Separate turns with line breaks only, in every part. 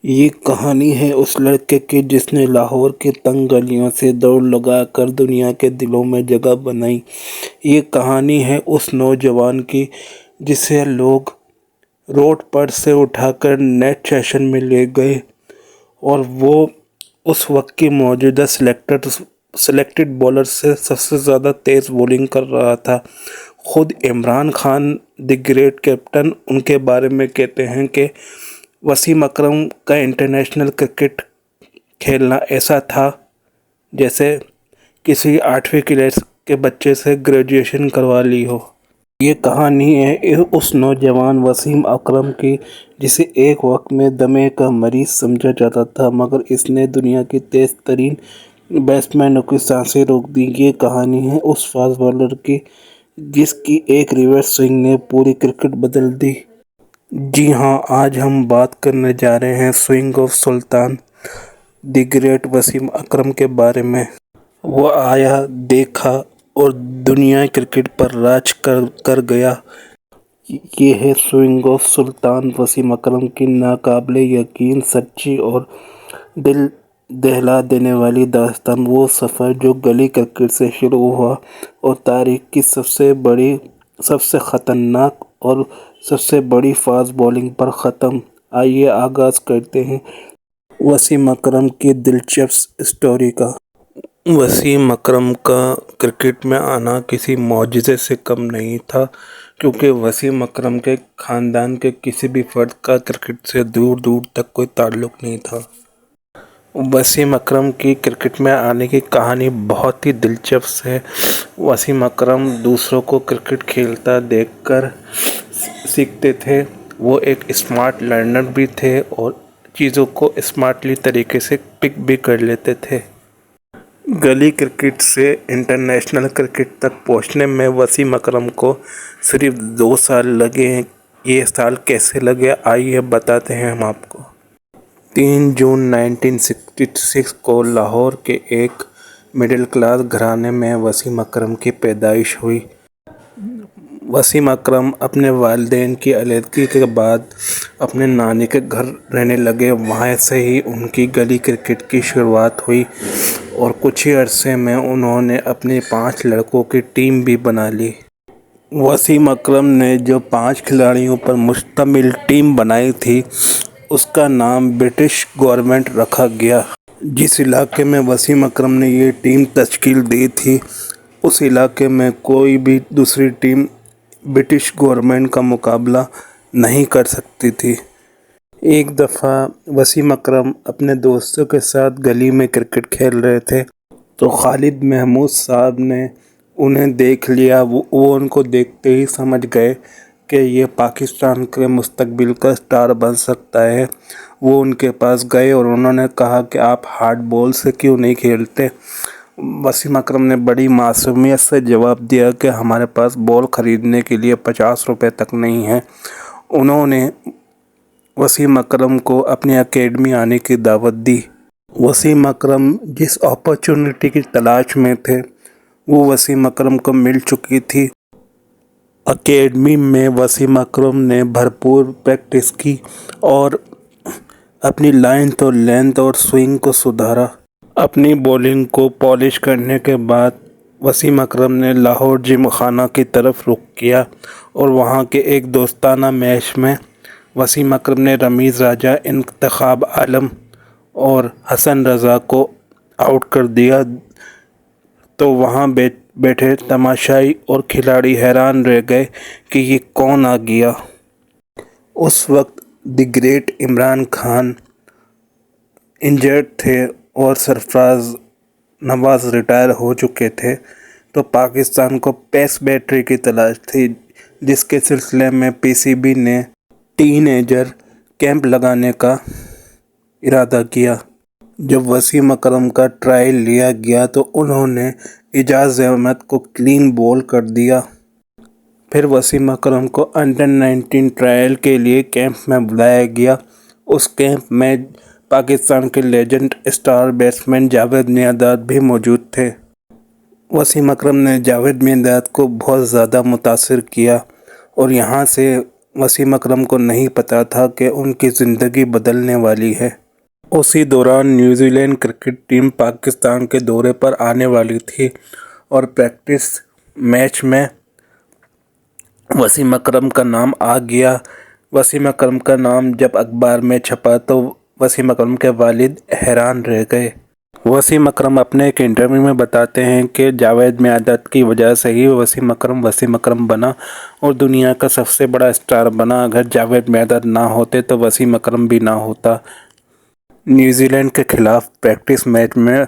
یہ کہانی ہے اس لڑکے کی جس نے لاہور کی تنگ گلیوں سے دوڑ لگا کر دنیا کے دلوں میں جگہ بنائی۔ یہ کہانی ہے اس نوجوان کی جسے لوگ روڈ پر سے اٹھا کر نیٹ سیشن میں لے گئے اور وہ اس وقت کی موجودہ سلیکٹڈ بولر سے سب سے زیادہ تیز بولنگ کر رہا تھا۔ خود Imran Khan the great captain ان کے بارے میں کہتے ہیں کہ وسیم اکرم کا انٹرنیشنل کرکٹ کھیلنا ایسا تھا جیسے کسی 8ویں کلاس کے بچے سے گریجویشن کروا لی ہو۔ یہ کہانی ہے اس نوجوان وسیم اکرم کی جسے ایک وقت میں دمے کا مریض سمجھا جاتا تھا، مگر اس نے دنیا کی تیز ترین بیٹسمینوں کی سانسیں روک دیں۔ یہ کہانی ہے اس فاسٹ بالر کی جس کی ایک ریورس سوئنگ نے پوری کرکٹ بدل دی۔ جی ہاں، آج ہم بات کرنے جا رہے ہیں swing of sultan the great Wasim Akram کے بارے میں۔ وہ آیا، دیکھا اور دنیا کرکٹ پر راج کر گیا۔ یہ ہے سوئنگ آف سلطان وسیم اکرم کی ناقابل یقین، سچی اور دل دہلا دینے والی داستان۔ وہ سفر جو گلی کرکٹ سے شروع ہوا اور تاریخ کی سب سے خطرناک اور سب سے بڑی فاسٹ بولنگ پر ختم۔ آئیے آغاز کرتے ہیں وسیم اکرم کی دلچسپ اسٹوری کا۔ وسیم اکرم کا کرکٹ میں آنا کسی معجزے سے کم نہیں تھا، کیونکہ وسیم اکرم کے خاندان کے کسی بھی فرد کا کرکٹ سے دور دور تک کوئی تعلق نہیں تھا۔ وسیم اکرم کی کرکٹ میں آنے کی کہانی بہت ہی دلچسپ ہے۔ وسیم اکرم دوسروں کو کرکٹ کھیلتا دیکھ کر سیکھتے تھے۔ وہ ایک اسمارٹ لرنر بھی تھے اور چیزوں کو اسمارٹلی طریقے سے پک بھی کر لیتے تھے۔ گلی کرکٹ سے انٹرنیشنل کرکٹ تک پہنچنے میں وسیم اکرم کو صرف 2 سال لگے۔ یہ سال کیسے لگے آئیے بتاتے ہیں ہم آپ کو۔ 3 جون 1966 کو لاہور کے ایک مڈل کلاس گھرانے میں وسیم اکرم کی پیدائش ہوئی۔ وسیم اکرم اپنے والدین کی علیحدگی کے بعد اپنے نانی کے گھر رہنے لگے۔ وہاں سے ہی ان کی گلی کرکٹ کی شروعات ہوئی اور کچھ ہی عرصے میں انہوں نے اپنی 5 لڑکوں کی ٹیم بھی بنا لی۔ وسیم اکرم نے جو 5 کھلاڑیوں پر مشتمل ٹیم بنائی تھی اس کا نام برٹش گورنمنٹ رکھا گیا۔ جس علاقے میں وسیم اکرم نے یہ ٹیم تشکیل دی تھی اس علاقے میں کوئی بھی دوسری ٹیم برٹش گورنمنٹ کا مقابلہ نہیں کر سکتی تھی۔ ایک دفعہ وسیم اکرم اپنے دوستوں کے ساتھ گلی میں کرکٹ کھیل رہے تھے تو خالد محمود صاحب نے انہیں دیکھ لیا۔ وہ ان کو دیکھتے ہی سمجھ گئے کہ یہ پاکستان کے مستقبل کا اسٹار بن سکتا ہے۔ وہ ان کے پاس گئے اور انہوں نے کہا کہ آپ ہارڈ بال سے کیوں نہیں کھیلتے؟ وسیم اکرم نے بڑی معصومیت سے جواب دیا کہ ہمارے پاس بال خریدنے کے لیے 50 روپے تک نہیں ہے۔ انہوں نے وسیم اکرم کو اپنی اکیڈمی آنے کی دعوت دی۔ وسیم اکرم جس اپارچونٹی کی تلاش میں تھے وہ وسیم اکرم کو مل چکی تھی۔ اکیڈمی میں وسیم اکرم نے بھرپور پریکٹس کی اور اپنی لائنتھ اور لینتھ اور سوئنگ کو سدھارا۔ اپنی بولنگ کو پالش کرنے کے بعد وسیم اکرم نے لاہور جم خانہ کی طرف رخ کیا اور وہاں کے ایک دوستانہ میچ میں وسیم اکرم نے رمیز راجہ، انتخاب عالم اور حسن رضا کو آؤٹ کر دیا تو وہاں بیٹھے تماشائی اور کھلاڑی حیران رہ گئے کہ یہ کون آ گیا۔ اس وقت the great Imran Khan injured تھے اور سرفراز نواز ریٹائر ہو چکے تھے، تو پاکستان کو پیس بیٹری کی تلاش تھی، جس کے سلسلے میں پی سی بی نے ٹین ایجر کیمپ لگانے کا ارادہ کیا۔ جب وسیم اکرم کا ٹرائل لیا گیا تو انہوں نے اعجاز احمد کو کلین بول کر دیا۔ پھر وسیم اکرم کو انڈر-19 ٹرائل کے لیے کیمپ میں بلایا گیا۔ اس کیمپ میں پاکستان کے legend star batsman Javed Miandad بھی موجود تھے۔ وسیم اکرم نے جاوید میانداد کو بہت زیادہ متاثر کیا اور یہاں سے وسیم اکرم کو نہیں پتا تھا کہ ان کی زندگی بدلنے والی ہے۔ اسی دوران New Zealand cricket team Pakistan کے دورے پر آنے والی تھی اور پریکٹس میچ میں وسیم اکرم کا نام آ گیا۔ وسیم اکرم کا نام جب اخبار میں چھپا تو وسیم اکرم کے والد حیران رہ گئے۔ وسیم اکرم اپنے ایک انٹرویو میں بتاتے ہیں کہ جاوید میانداد کی وجہ سے ہی وسیم اکرم بنا اور دنیا کا سب سے بڑا اسٹار بنا۔ اگر جاوید میانداد نہ ہوتے تو وسیم اکرم بھی نہ ہوتا۔ نیوزی لینڈ کے خلاف پریکٹس میچ میں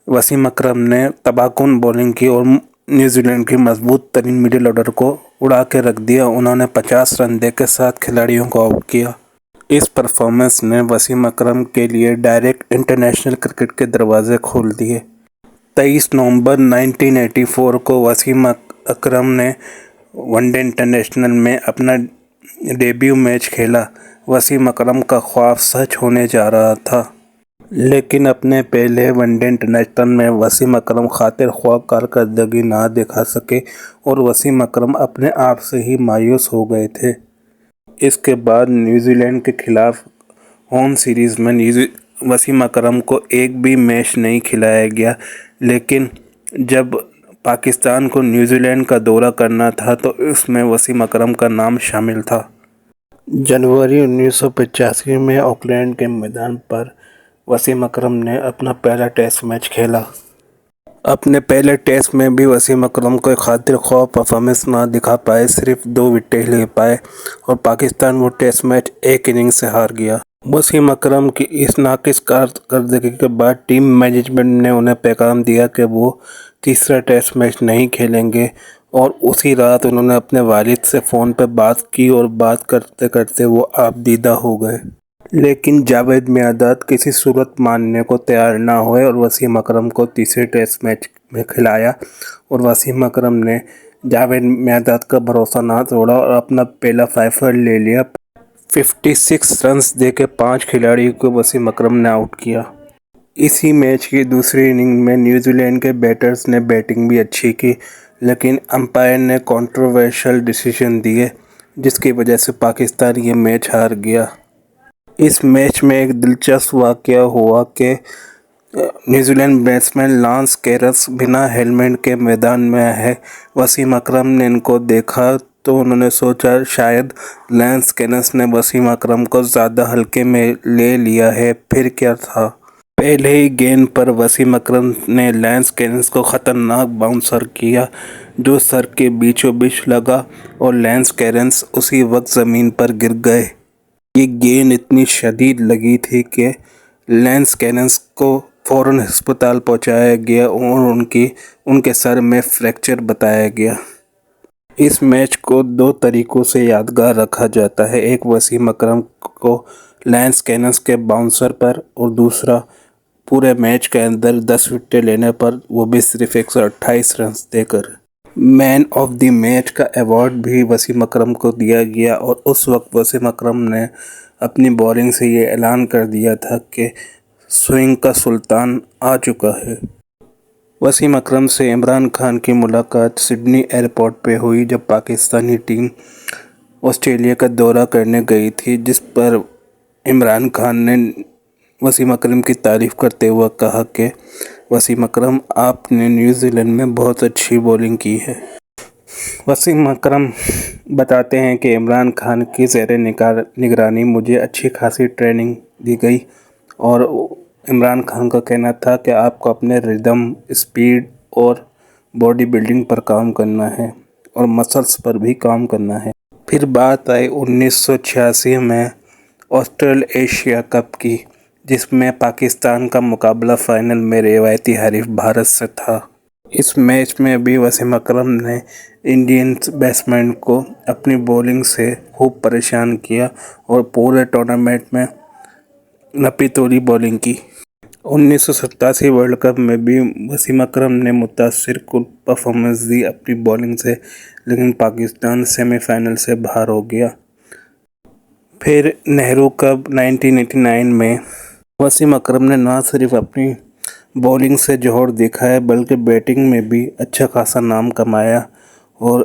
وسیم اکرم نے تباہ کن بولنگ کی اور نیوزی لینڈ کی مضبوط ترین مڈل آرڈر کو اڑا کے رکھ دیا۔ انہوں نے 50 رن دے کے 7 کھلاڑیوں کو آؤٹ کیا۔ اس پرفارمنس نے وسیم اکرم کے لیے ڈائریکٹ انٹرنیشنل کرکٹ کے دروازے کھول دیے۔ 23 نومبر 1984 کو وسیم اکرم نے ون ڈے انٹرنیشنل میں اپنا ڈیبیو میچ کھیلا۔ وسیم اکرم کا خواب سچ ہونے جا رہا تھا، لیکن اپنے پہلے ون ڈے انٹرنیشنل میں وسیم اکرم خاطر خواہ کارکردگی نہ دکھا سکے اور وسیم اکرم اپنے آپ سے ہی مایوس ہو گئے تھے۔ اس کے بعد نیوزی لینڈ کے خلاف ہوم سیریز میں وسیم اکرم کو ایک بھی میچ نہیں کھلایا گیا، لیکن جب پاکستان کو نیوزی لینڈ کا دورہ کرنا تھا تو اس میں وسیم اکرم کا نام شامل تھا۔ جنوری 1985 میں آکلینڈ کے میدان پر وسیم اکرم نے اپنا پہلا ٹیسٹ میچ کھیلا۔ اپنے پہلے ٹیسٹ میں بھی وسیم اکرم کو خاطر خواہ پرفارمنس نہ دکھا پائے، صرف 2 وکٹیں لے پائے اور پاکستان وہ ٹیسٹ میچ ایک اننگ سے ہار گیا۔ وسیم اکرم کی اس ناقص کارکردگی کے بعد ٹیم مینجمنٹ نے انہیں پیغام دیا کہ وہ تیسرا ٹیسٹ میچ نہیں کھیلیں گے اور اسی رات انہوں نے اپنے والد سے فون پہ بات کی اور بات کرتے کرتے وہ آپ دیدہ ہو گئے۔ لیکن جاوید میانداد کسی صورت ماننے کو تیار نہ ہوئے اور وسیم اکرم کو تیسرے ٹیسٹ میچ میں کھلایا اور وسیم اکرم نے جاوید میانداد کا بھروسہ نہ توڑا اور اپنا پہلا 5 لے لیا۔ 56 رنز دے کے 5 کھلاڑیوں کو وسیم اکرم نے آؤٹ کیا۔ اسی میچ کی دوسری اننگ میں نیوزی لینڈ کے بیٹرز نے بیٹنگ بھی اچھی کی، لیکن امپائر نے کنٹروورشل ڈیسیژن دیے جس کی وجہ سے پاکستان یہ میچ ہار گیا۔ اس میچ میں ایک دلچسپ واقعہ ہوا کہ نیوزی لینڈ بیٹسمین لانس کیرس بنا ہیلمٹ کے میدان میں آئے۔ وسیم اکرم نے ان کو دیکھا تو انہوں نے سوچا شاید لانس کیرس نے وسیم اکرم کو زیادہ ہلکے میں لے لیا ہے۔ پھر کیا تھا، پہلے ہی گیند پر وسیم اکرم نے لانس کیرس کو خطرناک باؤنسر کیا جو سر کے بیچوں بیچ لگا اور لانس کیرس اسی وقت زمین پر گر گئے۔ یہ گیند اتنی شدید لگی تھی کہ لانس کیرس کو فوراً ہسپتال پہنچایا گیا اور ان کے سر میں فریکچر بتایا گیا۔ اس میچ کو 2 طریقوں سے یادگار رکھا جاتا ہے، ایک وسیم اکرم کو لانس کیرس کے باؤنسر پر اور دوسرا پورے میچ کے اندر 10 وکٹیں لینے پر، وہ بھی صرف 128 رنز دے کر۔ مین آف دی میچ کا ایوارڈ بھی وسیم اکرم کو دیا گیا اور اس وقت وسیم اکرم نے اپنی بولنگ سے یہ اعلان کر دیا تھا کہ سوئنگ کا سلطان آ چکا ہے۔ وسیم اکرم سے عمران خان کی ملاقات سڈنی ایئرپورٹ پہ ہوئی جب پاکستانی ٹیم آسٹریلیا کا دورہ کرنے گئی تھی، جس پر عمران خان نے وسیم اکرم کی تعریف کرتے ہوئے کہا کہ وسیم اکرم آپ نے نیوزی لینڈ میں بہت اچھی بولنگ کی ہے۔ وسیم اکرم بتاتے ہیں کہ عمران خان کی زیر نگرانی مجھے اچھی خاصی ٹریننگ دی گئی اور عمران خان کا کہنا تھا کہ آپ کو اپنے ردم، اسپیڈ اور باڈی بلڈنگ پر کام کرنا ہے اور مسلز پر بھی کام کرنا ہے۔ پھر بات آئی 1986 میں آسٹریل ایشیا کپ کی، جس میں پاکستان کا مقابلہ فائنل میں روایتی حریف بھارت سے تھا۔ اس میچ میں بھی وسیم اکرم نے انڈین بیٹسمین کو اپنی بولنگ سے خوب پریشان کیا اور پورے ٹورنامنٹ میں نپی تولی بولنگ کی۔ 1987 ورلڈ کپ میں بھی وسیم اکرم نے متاثر کن پرفارمنس دی اپنی بولنگ سے، لیکن پاکستان سیمی فائنل سے باہر ہو گیا۔ پھر نہرو کپ 1989 میں وسیم اکرم نے نہ صرف اپنی بولنگ سے جوہر دکھایا بلکہ بیٹنگ میں بھی اچھا خاصا نام کمایا اور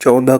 14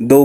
2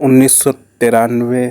1993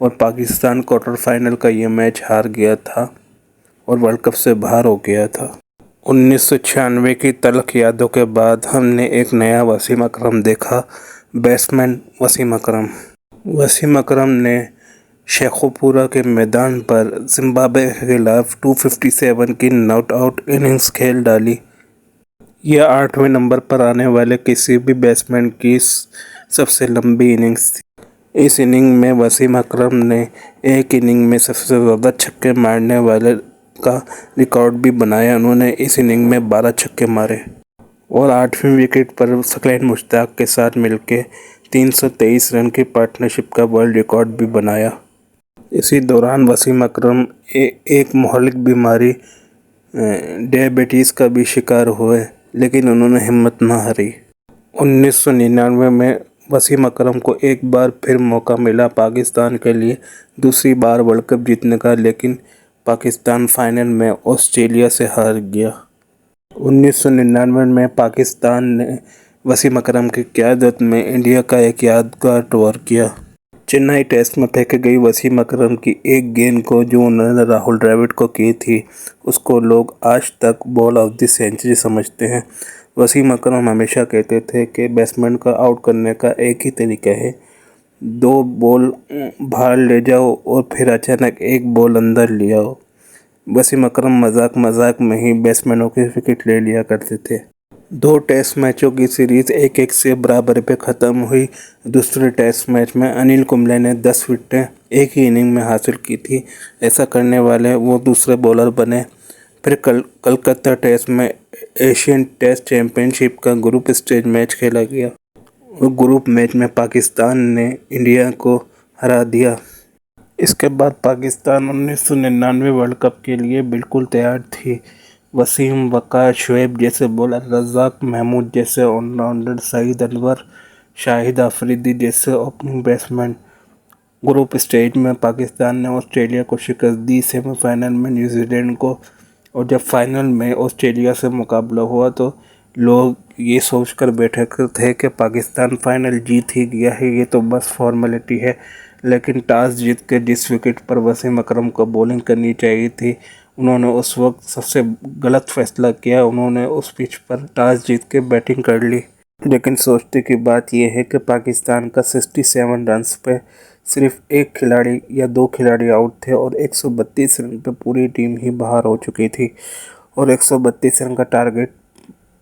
اور پاکستان کوارٹر فائنل کا یہ میچ ہار گیا تھا اور ورلڈ کپ سے باہر ہو گیا تھا۔ 1996 کی تلخ یادوں کے بعد ہم نے ایک نیا وسیم اکرم دیکھا، بیٹسمین وسیم اکرم۔ وسیم اکرم نے شیخوپورہ کے میدان پر زمبابوے کے خلاف 257 کی ناٹ آؤٹ اننگز کھیل ڈالی۔ یہ 8ویں نمبر پر آنے والے کسی بھی بیٹسمین کی سب سے لمبی اننگز تھی۔ اس اننگ میں وسیم اکرم نے ایک اننگ میں سب سے زیادہ چھکے مارنے والے کا ریکارڈ بھی بنایا۔ انہوں نے اس اننگ میں 12 چھکے مارے اور 8ویں وکٹ پر ثقلین مشتاق کے ساتھ مل کے 323 رن کی پارٹنرشپ کا ورلڈ ریکارڈ بھی بنایا۔ اسی دوران وسیم اکرم ایک مہلک بیماری ڈائبٹیز کا بھی شکار ہوئے، لیکن انہوں نے ہمت نہ ہاری۔ 1999 میں وسیم اکرم کو ایک بار پھر موقع ملا پاکستان کے لیے دوسری بار ورلڈ کپ جیتنے کا، لیکن پاکستان فائنل میں آسٹریلیا سے ہار گیا۔ 1999 میں پاکستان نے وسیم اکرم کی قیادت میں انڈیا کا ایک یادگار ٹور کیا۔ چنئی ٹیسٹ میں پھینکی گئی وسیم اکرم کی ایک گیند کو جو انہوں نے راہل ڈراوڈ کو کی تھی، اس کو لوگ آج تک بال آف دی سینچری سمجھتے ہیں۔ وسیم اکرم ہمیشہ کہتے تھے کہ بیٹسمین کو آؤٹ کرنے کا ایک ہی طریقہ ہے، 2 بال باہر لے جاؤ اور پھر اچانک ایک بال اندر لے آؤ۔ وسیم اکرم مذاق میں ہی بیٹسمینوں کی وکٹ لے لیا کرتے تھے۔ 2 ٹیسٹ میچوں کی سیریز 1-1 سے برابری پہ ختم ہوئی۔ دوسرے ٹیسٹ میچ میں انل کمبلے نے 10 وکٹیں ایک ہی اننگ میں حاصل کی تھی۔ ایسا کرنے والے وہ دوسرے بولر بنے۔ پھر کلکتہ ٹیسٹ میں ایشین ٹیسٹ چیمپئن شپ کا گروپ اسٹیج میچ کھیلا گیا اور گروپ میچ میں پاکستان نے انڈیا کو ہرا دیا۔ اس کے بعد پاکستان 1999 ورلڈ کپ کے لیے بالکل تیار تھی۔ وسیم، وقار، شعیب جیسے بولر، رزاق محمود جیسے آل راؤنڈر، سعید انور، شاہد آفریدی جیسے اوپننگ بیٹسمین۔ گروپ اسٹیج میں پاکستان نے آسٹریلیا کو شکست دی، سیمی فائنل میں نیوزی لینڈ کو، اور جب فائنل میں آسٹریلیا سے مقابلہ ہوا تو لوگ یہ سوچ کر بیٹھے تھے کہ پاکستان فائنل جیت ہی گیا ہے، یہ تو بس فارمیلٹی ہے۔ لیکن ٹاس جیت کے جس وکٹ پر وسیم اکرم کو بولنگ کرنی چاہیے تھی، انہوں نے اس وقت سب سے غلط فیصلہ کیا۔ انہوں نے اس پچ پر ٹاس جیت کے بیٹنگ کر لی۔ لیکن سوچنے کی بات یہ ہے کہ پاکستان کا 67 رنز پہ صرف ایک کھلاڑی یا 2 کھلاڑی آؤٹ تھے اور 132 رن پہ پوری ٹیم ہی باہر ہو چکی تھی، اور 132 رن کا ٹارگٹ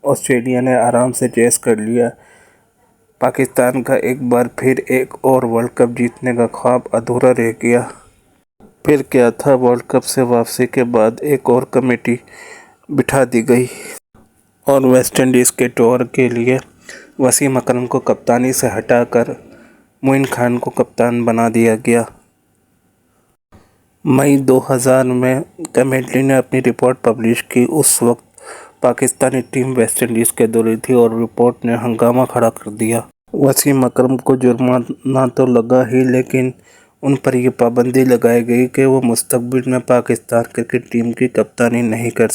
آسٹریلیا نے آرام سے چیز کر لیا۔ پاکستان کا ایک بار پھر ایک اور ورلڈ کپ جیتنے کا خواب ادھورا رہ گیا۔ پھر کیا تھا، ورلڈ کپ سے واپسی کے بعد ایک اور کمیٹی بٹھا دی گئی اور ویسٹ انڈیز کے ٹور کے لیے وسیم اکرم کو کپتانی سے ہٹا کر معین خان کو کپتان بنا دیا گیا۔ مئی 2000 میں کمیٹی نے اپنی رپورٹ پبلش کی۔ اس وقت پاکستانی ٹیم ویسٹ انڈیز کے دورے تھی اور رپورٹ نے ہنگامہ کھڑا کر دیا۔ وسیم اکرم کو جرمانہ تو لگا ہی، لیکن ان پر یہ پابندی لگائی گئی کہ وہ مستقبل میں پاکستان کرکٹ ٹیم کی کپتانی نہیں کر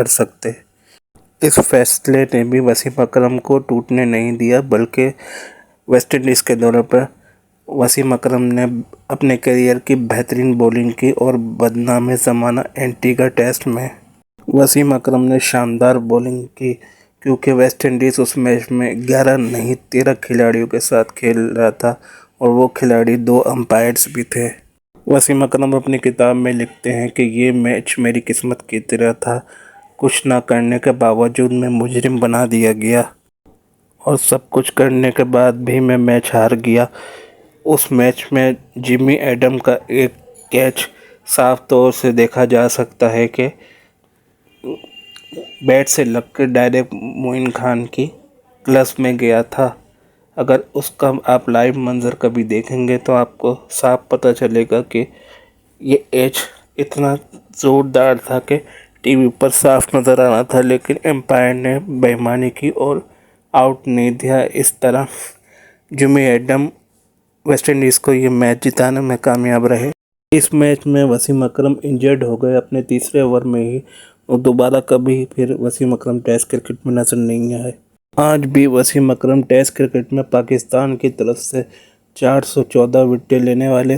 سکتے۔ اس فیصلے نے بھی وسیم اکرم کو ٹوٹنے نہیں دیا، بلکہ ویسٹ انڈیز کے دورے پر وسیم اکرم نے اپنے کیریئر کی بہترین بولنگ کی اور بدنام زمانہ اینٹیگا ٹیسٹ میں وسیم اکرم نے شاندار بولنگ کی، کیونکہ ویسٹ انڈیز اس میچ میں 11 نہیں 13 کھلاڑیوں کے ساتھ کھیل رہا تھا اور وہ کھلاڑی 2 امپائرز بھی تھے۔ وسیم اکرم اپنی کتاب میں لکھتے ہیں کہ یہ میچ میری قسمت کی طرح تھا، کچھ نہ کرنے کے باوجود میں مجرم بنا دیا گیا اور سب کچھ کرنے کے بعد بھی میں میچ ہار گیا۔ اس میچ میں جمی ایڈم کا ایک کیچ صاف طور سے دیکھا جا سکتا ہے کہ بیٹ سے لگ کر ڈائریکٹ معین خان کی گلوز میں گیا تھا۔ اگر اس کا آپ لائیو منظر کبھی دیکھیں گے تو آپ کو صاف پتہ چلے گا کہ یہ ایج اتنا زوردار تھا کہ ٹی وی پر صاف نظر آنا تھا، لیکن امپائر نے بے ایمانی کی اور آؤٹ نہیں دیا۔ اس طرح جمی ایڈم ویسٹ انڈیز کو یہ میچ جتانے میں کامیاب رہے۔ اس میچ میں وسیم اکرم انجرڈ ہو گئے اپنے تیسرے اوور میں ہی، اور دوبارہ کبھی پھر وسیم اکرم ٹیسٹ کرکٹ میں نظر نہیں آئے۔ آج بھی وسیم اکرم ٹیسٹ کرکٹ میں پاکستان کی طرف سے 414 وکٹیں لینے والے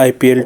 IPL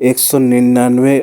199